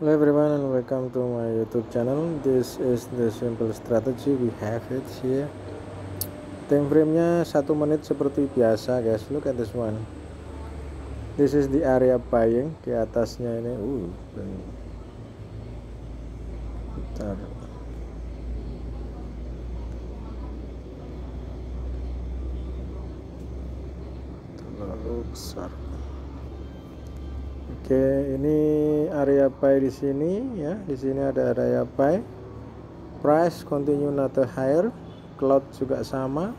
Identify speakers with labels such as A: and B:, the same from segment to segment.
A: Hello everyone and welcome to my YouTube channel. This is the simple strategy we have it here. Time frame-nya 1 menit seperti biasa guys. Look at this one. This is the area buying. Di atasnya ini bentar. Terlalu besar. Oke, ini area buy di sini ya. Di sini ada area buy. Price continue not higher. Cloud juga sama.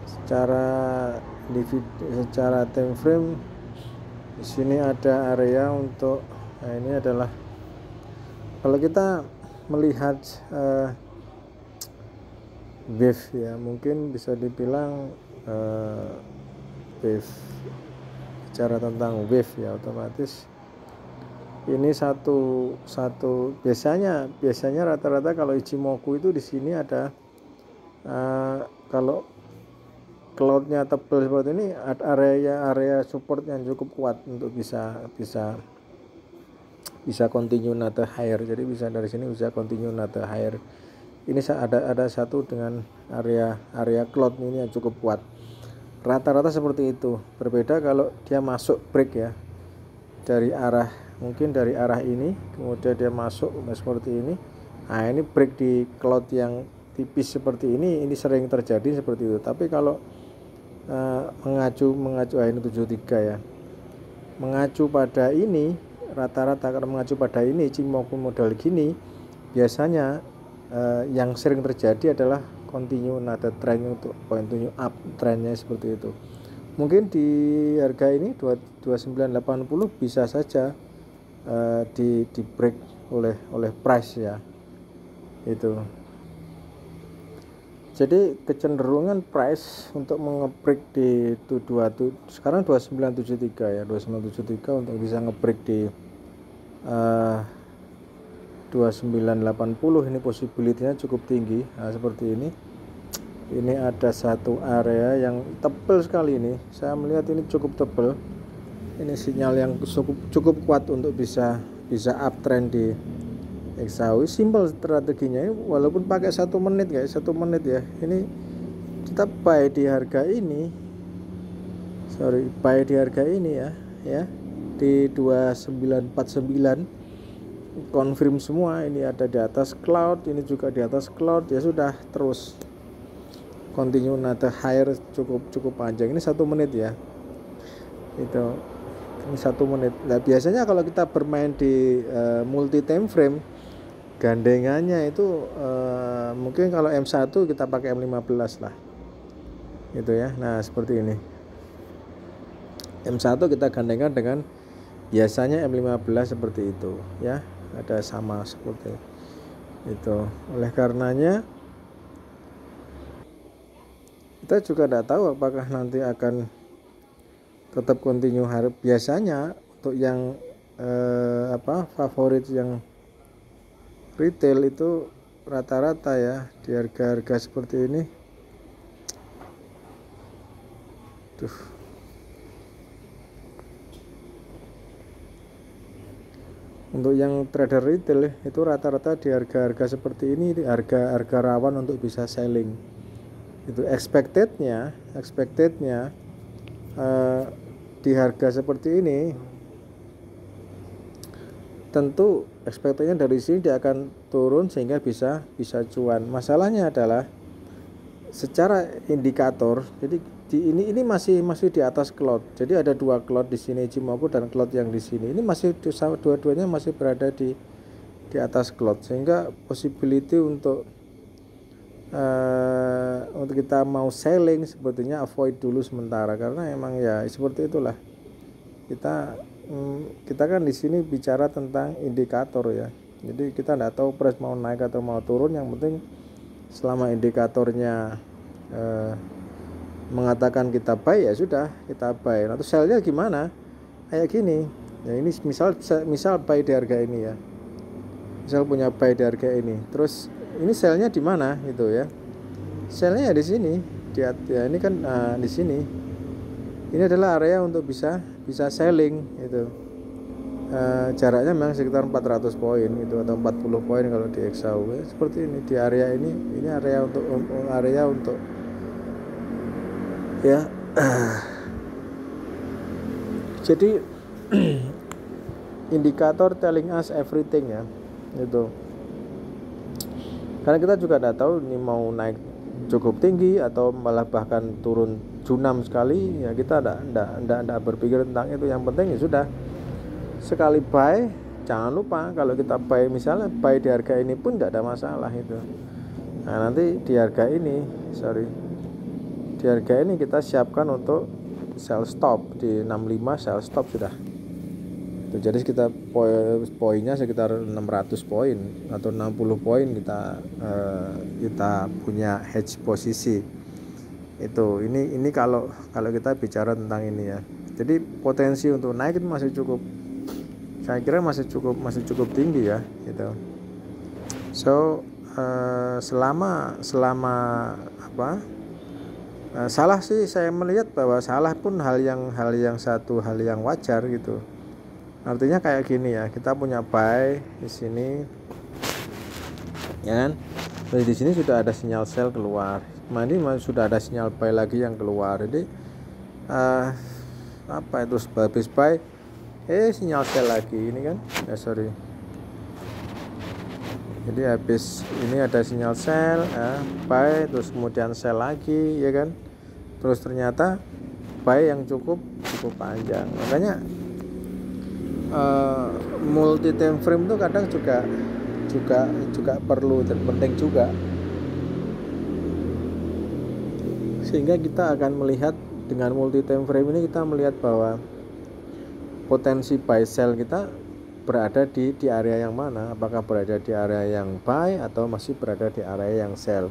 A: Secara time frame di sini ada area untuk ini adalah kalau kita melihat wave ya, mungkin bisa dibilang wave. Bicara tentang wave ya, otomatis ini satu biasanya rata-rata kalau Ichimoku itu di sini ada kalau cloudnya tebal seperti ini, area support yang cukup kuat untuk bisa continue not higher. Jadi bisa dari sini bisa continue not higher. Ini ada satu dengan area cloud ini yang cukup kuat. Rata-rata seperti itu. Berbeda kalau dia masuk break ya, mungkin dari arah ini, kemudian dia masuk seperti ini. Nah ini break di cloud yang tipis seperti ini sering terjadi seperti itu. Tapi kalau mengacu ini 73 ya, mengacu pada ini, rata-rata kalau mengacu pada ini Ichimoku model gini, biasanya yang sering terjadi adalah continue nada trend untuk continue up trendnya seperti itu. Mungkin di harga ini 2980 bisa saja di break oleh price ya, itu. Jadi kecenderungan price untuk mengebreak di sekarang 2973 ya, 2973 untuk bisa ngebreak di 2980 ini possibility-nya cukup tinggi. Nah, seperti ini ada satu area yang tebal sekali ini. Saya melihat ini cukup tebal. Ini sinyal yang cukup kuat untuk bisa uptrend di XAU. Simple strateginya ini, walaupun pakai 1 menit guys, 1 menit ya. Ini kita buy di harga ini. Buy di harga ini ya. Di 2949. Confirm semua, ini ada di atas cloud, ini juga di atas cloud, ya sudah, terus continue nada higher cukup panjang. Ini 1 menit ya, itu ini 1 menit. Nah biasanya kalau kita bermain di multi time frame, gandengannya itu mungkin kalau M1 kita pakai M15 lah, gitu ya. Nah seperti ini, M1 kita gandengkan dengan biasanya M15 seperti itu ya, ada sama seperti itu. Oleh karenanya kita juga tidak tahu apakah nanti akan tetap continue harap. Biasanya untuk yang favorit yang retail itu rata-rata ya di harga-harga seperti ini. Untuk yang trader retail itu rata-rata di harga-harga seperti ini, harga rawan untuk bisa selling. Itu expectednya di harga seperti ini, tentu expectednya dari sini dia akan turun sehingga bisa cuan. Masalahnya adalah secara indikator, jadi ini masih di atas cloud. Jadi ada 2 cloud di sini Ichimoku dan cloud yang di sini. Ini masih dua-duanya masih berada di atas cloud, sehingga possibility untuk kita mau selling sepertinya avoid dulu sementara, karena emang ya seperti itulah. Kita kan di sini bicara tentang indikator ya. Jadi kita tidak tahu price mau naik atau mau turun. Yang penting selama indikatornya mengatakan kita buy, ya sudah kita buy. Atau sell-nya gimana? Kayak gini. Ya ini misal buy di harga ini ya. Misal punya buy di harga ini. Terus ini sell-nya di mana gitu ya? Sell-nya di sini. Ya ini kan di sini. Ini adalah area untuk bisa selling itu. jaraknya memang sekitar 400 poin itu, atau 40 poin kalau di Exau. Seperti ini di area ini area untuk ya. Jadi indikator telling us everything ya itu, karena kita juga tidak tahu ini mau naik cukup tinggi atau malah bahkan turun junam sekali ya. Kita tidak berpikir tentang itu. Yang penting ya sudah, sekali buy jangan lupa kalau kita buy, misalnya buy di harga ini pun tidak ada masalah itu. Nah nanti di harga ini kita siapkan untuk sell stop di 65, sell stop sudah. Jadi kita poinnya sekitar 600 poin atau 60 poin kita punya hedge posisi itu. Ini kalau kita bicara tentang ini ya. Jadi potensi untuk naik itu masih cukup, saya kira masih cukup tinggi ya gitu. So selama salah sih, saya melihat bahwa salah pun hal yang wajar gitu. Artinya kayak gini ya, kita punya buy di sini, ya kan? Terus di sini sudah ada sinyal sell keluar, ini sudah ada sinyal buy lagi yang keluar. Jadi itu habis buy, sinyal sell lagi ini kan? Jadi habis ini ada sinyal sell, buy, terus kemudian sell lagi, ya kan? Terus ternyata buy yang cukup panjang. Makanya multi time frame itu kadang juga perlu dan penting juga, sehingga kita akan melihat dengan multi time frame ini, kita melihat bahwa potensi buy sell kita berada di area yang mana, apakah berada di area yang buy atau masih berada di area yang sell.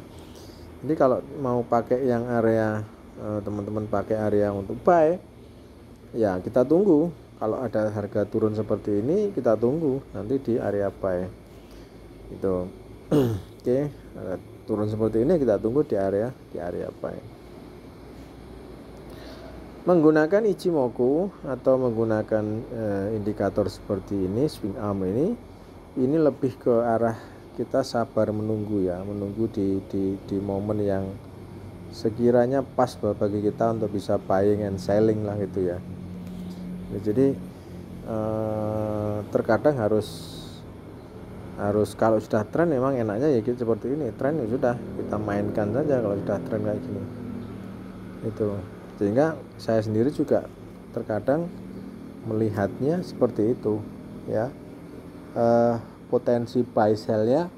A: Jadi kalau mau pakai yang area, teman-teman pakai area untuk buy ya, kita tunggu. Kalau ada harga turun seperti ini, kita tunggu nanti di area buy itu. Oke, turun seperti ini kita tunggu di area buy. Menggunakan Ichimoku atau menggunakan indikator seperti ini, swing arm ini lebih ke arah kita sabar menunggu ya, menunggu di momen yang sekiranya pas bagi kita untuk bisa buying and selling lah gitu ya. Jadi terkadang harus kalau sudah tren memang enaknya ya gitu, seperti ini tren ya sudah kita mainkan saja kalau sudah tren kayak gini itu. Sehingga saya sendiri juga terkadang melihatnya seperti itu ya, potensi buy sell ya.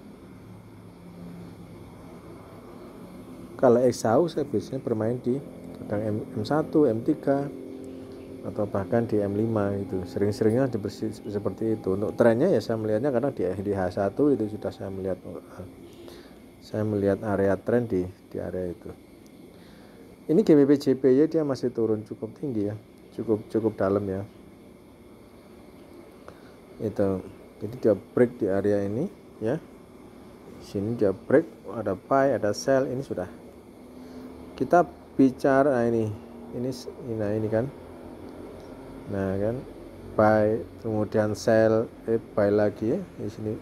A: Kalau Exau saya biasanya bermain di kadang M1, M3 atau bahkan di M5 itu, sering-seringnya seperti itu. Untuk trennya ya saya melihatnya karena di H1 itu sudah saya melihat area tren di area itu. Ini GBP JPY dia masih turun cukup tinggi ya, cukup dalam ya itu. Jadi dia break di area ini ya, sini dia break, ada buy ada sell. Ini sudah kita bicara ini kan. Nah kan, buy kemudian sell, buy lagi ya di sini,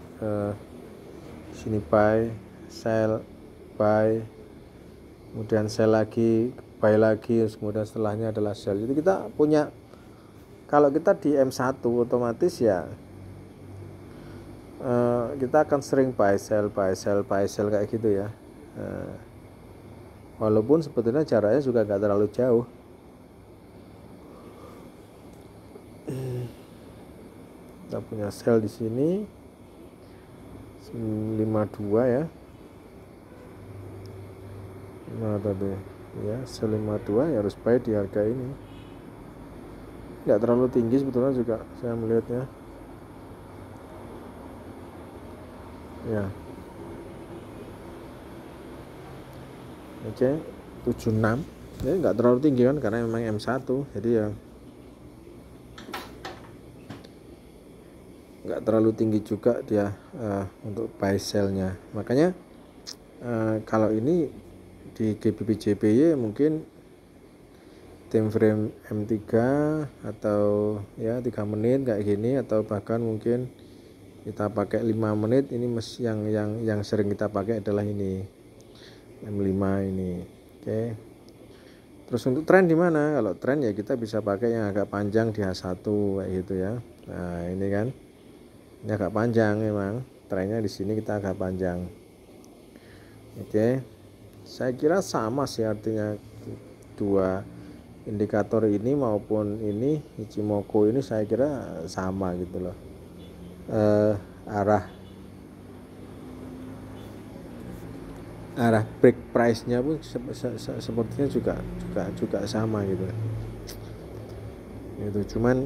A: sini buy, sell, buy, kemudian sell lagi, buy lagi, kemudian setelahnya adalah sell. Jadi kita punya, kalau kita di M1 otomatis ya kita akan sering buy sell kayak gitu ya. Walaupun sebetulnya jaraknya juga nggak terlalu jauh. Kita punya sell di sini 52 ya. Nah tadi ya, sell 52 ya harus buy di harga ini. Nggak terlalu tinggi sebetulnya juga saya melihatnya. Ya. Oke, 76. Jadi nggak terlalu tinggi kan karena memang M1. Jadi ya nggak terlalu tinggi juga dia untuk buy sell-nya. Makanya kalau ini di GBP JPY mungkin time frame M3 atau ya 3 menit kayak gini, atau bahkan mungkin kita pakai 5 menit. Ini yang sering kita pakai adalah ini M5 ini. Oke. Terus untuk tren di mana? Kalau tren ya kita bisa pakai yang agak panjang di H1 kayak gitu ya. Nah, ini kan ini agak panjang memang. Trennya di sini kita agak panjang. Oke. Saya kira sama sih artinya dua indikator ini maupun ini Ichimoku ini saya kira sama gitu loh. Arah break price-nya pun sepertinya juga sama gitu. Itu cuman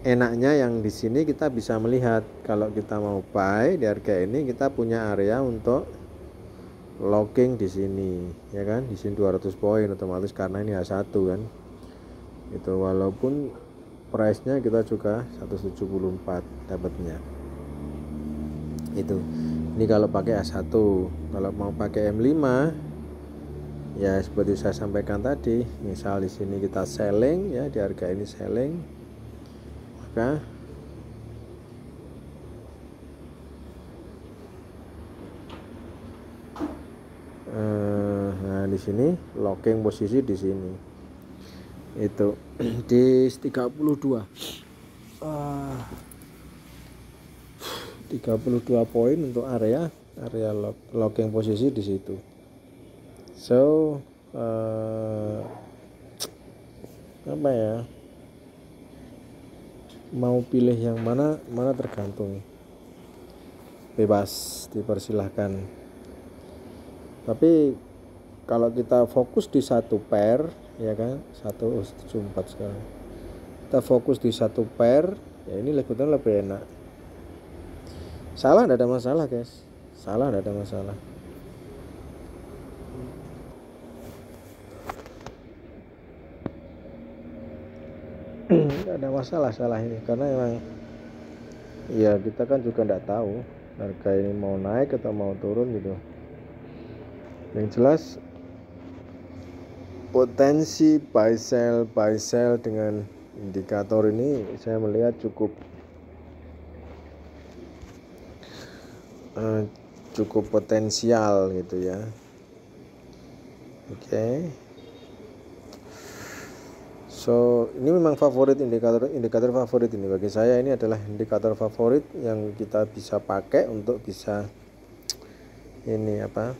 A: enaknya yang di sini kita bisa melihat kalau kita mau buy di harga ini, kita punya area untuk locking di sini ya kan. Di sini 200 poin otomatis karena ini H1 kan. Itu walaupun price-nya kita juga 174 dapatnya. Itu. Ini kalau pakai H1. Kalau mau pakai M5 ya seperti saya sampaikan tadi, misal di sini kita selling ya, di harga ini selling, maka nah di sini locking posisi di sini itu di 32 poin untuk area locking posisi di situ. So apa ya, mau pilih yang mana tergantung, bebas, dipersilahkan. Tapi kalau kita fokus di satu pair ya kan, 174 sekarang, kita fokus di satu pair ya, ini lebih enak. Salah, tidak ada masalah guys, salah tidak ada masalah. Tidak ada masalah salah ini, karena memang ya kita kan juga tidak tahu harga ini mau naik atau mau turun gitu. Yang jelas potensi buy sell dengan indikator ini saya melihat cukup potensial gitu ya. Oke. So ini memang indikator favorit ini bagi saya. Ini adalah indikator favorit yang kita bisa pakai untuk bisa ini apa,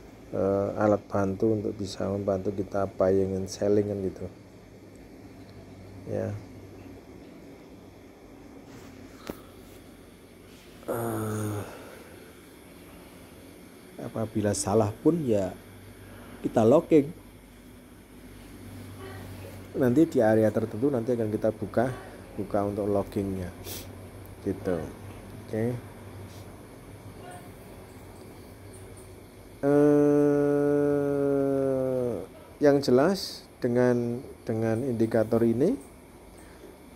A: alat bantu untuk bisa membantu kita buying and selling kan gitu ya. Apabila salah pun ya kita locking nanti di area tertentu, nanti akan kita buka untuk lockingnya gitu. Oke. Yang jelas dengan indikator ini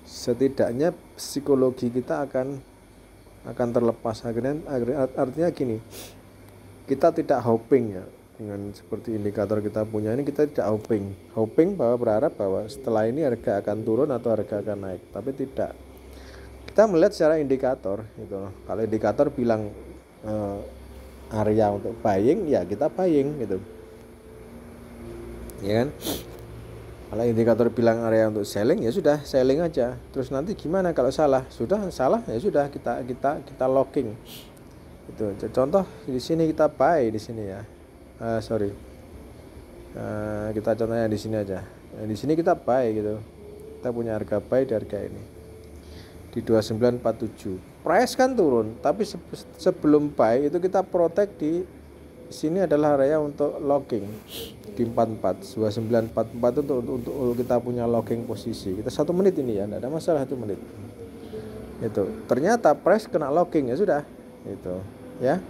A: setidaknya psikologi kita akan terlepas. Artinya gini, kita tidak hoping ya dengan seperti indikator kita punya ini, kita tidak hoping bahwa berharap bahwa setelah ini harga akan turun atau harga akan naik, tapi tidak. Kita melihat secara indikator gitu. Kalau indikator bilang area untuk buying ya kita buying gitu ya kan. Kalau indikator bilang area untuk selling ya sudah selling aja. Terus nanti gimana kalau salah? Sudah salah ya sudah kita locking. Itu contoh di sini kita buy di sini ya. Kita contohnya di sini aja. Di sini kita buy gitu. Kita punya harga buy di harga ini di 2947. Price kan turun, tapi sebelum buy itu kita protect di sini adalah area untuk locking di 2944 untuk kita punya locking posisi. Kita 1 menit ini ya, tidak ada masalah 1 menit. Itu ternyata price kena locking ya sudah. Itu ya.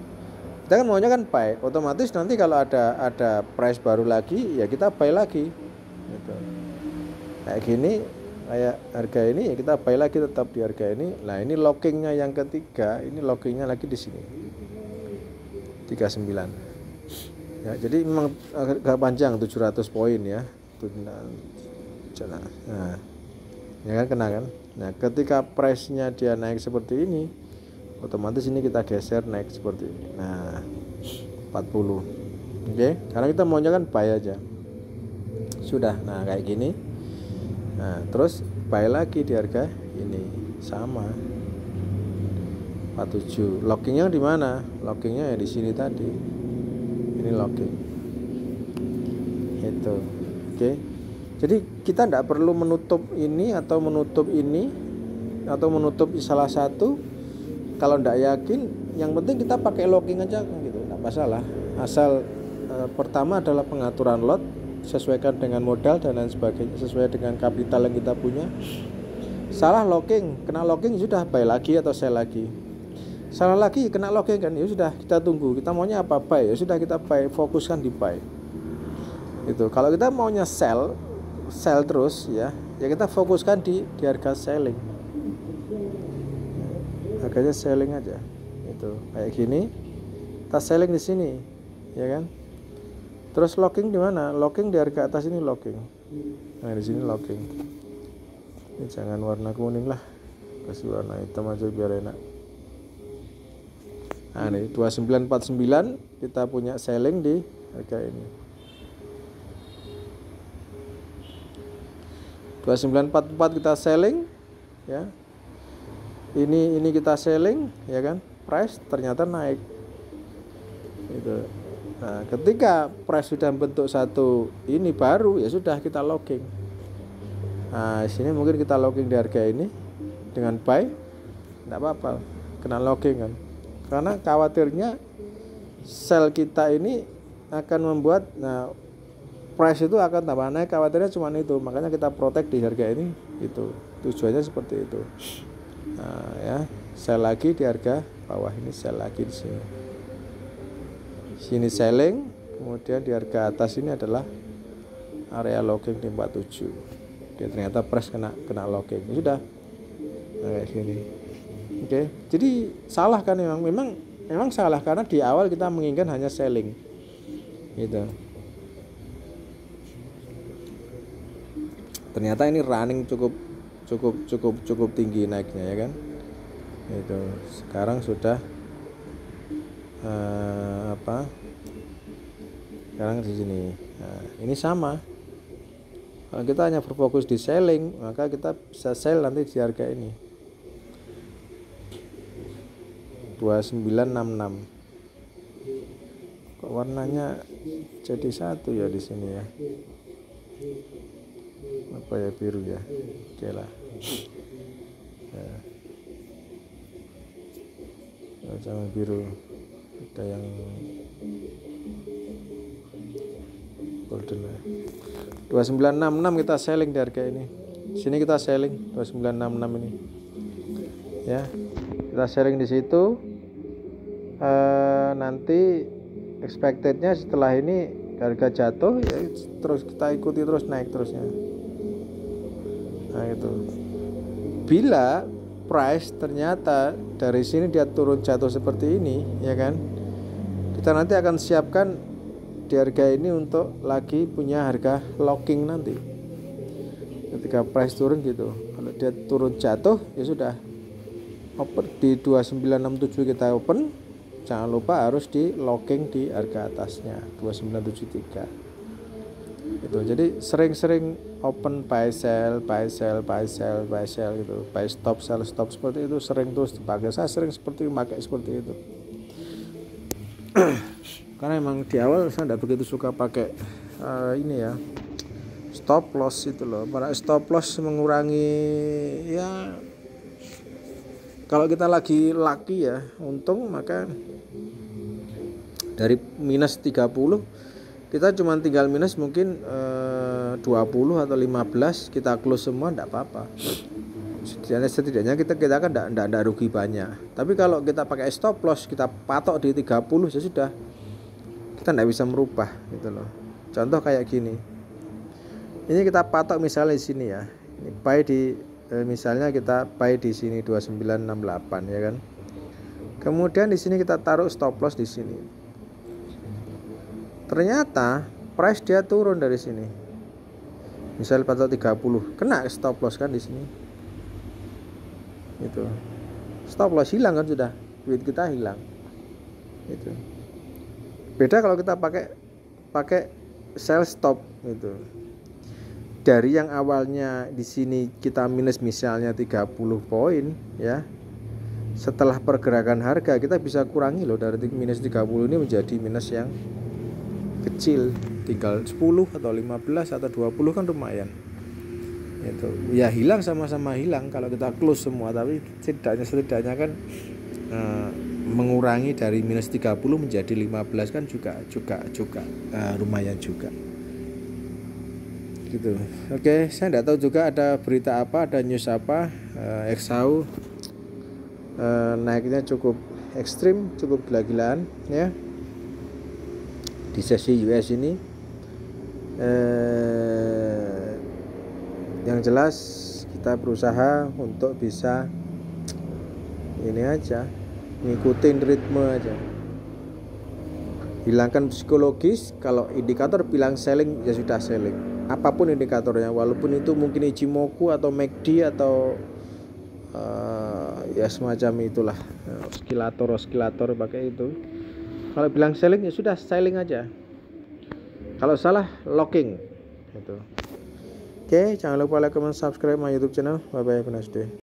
A: Kita kan maunya kan buy, otomatis nanti kalau ada price baru lagi ya kita buy lagi. Gitu. Kayak gini, kayak harga ini ya kita buy lagi tetap di harga ini. Nah ini lockingnya yang ketiga, ini lockingnya lagi di sini 39 ya. Jadi memang agak panjang 700 poin ya. Nah, ya kan kena kan. Nah, ketika price-nya dia naik seperti ini, otomatis ini kita geser naik seperti ini. Nah, 40. Oke, karena kita maunya kan buy aja. Sudah. Nah, kayak gini. Nah, terus buy lagi di harga ini sama 47. Lockingnya di mana? Lockingnya ya di sini tadi. Ini locking. Itu. Oke. Jadi kita tidak perlu menutup ini atau menutup ini atau menutup salah satu. Kalau tidak yakin, yang penting kita pakai locking aja gitu, tidak masalah. Asal pertama adalah pengaturan lot, sesuaikan dengan modal dan lain sebagainya, sesuai dengan kapital yang kita punya. Salah locking, kena locking sudah buy lagi atau sell lagi. Salah lagi kena locking kan, ya sudah kita tunggu. Kita maunya apa, buy, ya sudah kita buy, fokuskan di buy. Itu. Kalau kita maunya sell terus ya kita fokuskan di harga selling. Harganya selling aja. Itu kayak gini. Kita selling di sini, ya kan? Terus locking di mana? Locking di harga atas ini locking. Nah, di sini locking. Ini jangan warna kuning lah. Kasih warna hitam aja biar enak. Nah, ini 2949 kita punya selling di harga ini. 2944 kita selling ya. Ini kita selling ya kan. Price ternyata naik. Itu. Nah, ketika price sudah bentuk satu ini baru ya sudah kita locking. Nah, sini mungkin kita locking di harga ini dengan buy. Enggak apa-apa. Kena locking kan. Karena khawatirnya sell kita ini akan membuat price itu akan tambah naik, khawatirnya cuma itu. Makanya kita protect di harga ini itu. Tujuannya seperti itu. Nah, ya, sell lagi di harga bawah ini, sell lagi di sini. Sini selling, kemudian di harga atas ini adalah area locking di 47. Oke, ternyata price kena locking. Ya sudah. Nah, kayak gini. Oke. Jadi salah kan memang salah karena di awal kita menginginkan hanya selling. Gitu. Ternyata ini running cukup tinggi naiknya ya kan. Itu sekarang sudah sekarang di sini. Nah, ini sama. Kalau kita hanya berfokus di selling, maka kita bisa sell nanti di harga ini 2966. Kok warnanya jadi satu ya di sini ya? Apa ya, biru ya? Oke lah. Ya, sama biru. Ada yang golden lah. 2966 kita selling di harga ini. Sini kita selling 2966 ini. Ya. Kita selling di situ. Nanti expectednya setelah ini harga jatuh ya terus kita ikuti terus naik terusnya. Nah itu. Bila price ternyata dari sini dia turun jatuh seperti ini, ya kan? Kita nanti akan siapkan di harga ini untuk lagi punya harga locking nanti. Ketika price turun gitu, kalau dia turun jatuh ya sudah. Open di 2967 kita open, jangan lupa harus di locking di harga atasnya 2973. Itu. Jadi sering-sering open buy sell gitu, buy stop sell stop seperti itu sering terus dipakai. Saya sering pakai seperti itu. Karena emang di awal saya tidak begitu suka pakai ini ya, stop loss itu loh. Para stop loss mengurangi ya. Kalau kita lagi lucky ya, untung, maka dari minus 30 kita cuma tinggal minus mungkin 20 atau 15, kita close semua enggak apa-apa. Setidaknya kita kan enggak rugi banyak. Tapi kalau kita pakai stop loss, kita patok di 30 ya sudah. Kita enggak bisa merubah gitu loh. Contoh kayak gini. Ini kita patok misalnya di sini ya. Ini buy di misalnya kita buy di sini 2968 ya kan. Kemudian di sini kita taruh stop loss di sini. Ternyata price dia turun dari sini. Misal patok 30, kena stop loss kan di sini. Itu. Stop loss hilang kan sudah. Duit kita hilang. Itu. Beda kalau kita pakai sell stop gitu. Dari yang awalnya di sini kita minus misalnya 30 poin ya. Setelah pergerakan harga kita bisa kurangi loh, dari minus 30 ini menjadi minus yang kecil, tinggal 10 atau 15 atau 20 kan lumayan. Itu ya hilang, sama-sama hilang kalau kita close semua, tapi setidaknya kan mengurangi dari minus 30 menjadi 15 kan juga lumayan juga. Gitu. Oke, saya tidak tahu juga ada berita apa, ada news apa. XAU naiknya cukup ekstrim, cukup gila-gilaan ya di sesi US ini. Yang jelas kita berusaha untuk bisa ini aja, ngikutin ritme aja, hilangkan psikologis. Kalau indikator bilang selling ya sudah selling, apapun indikatornya, walaupun itu mungkin Ichimoku atau MACD atau ya semacam itulah, oskilator pakai itu. Kalau bilang selling ya sudah selling aja, kalau salah locking gitu. Oke, jangan lupa like, comment, subscribe my YouTube channel. Bye bye, have a nice day.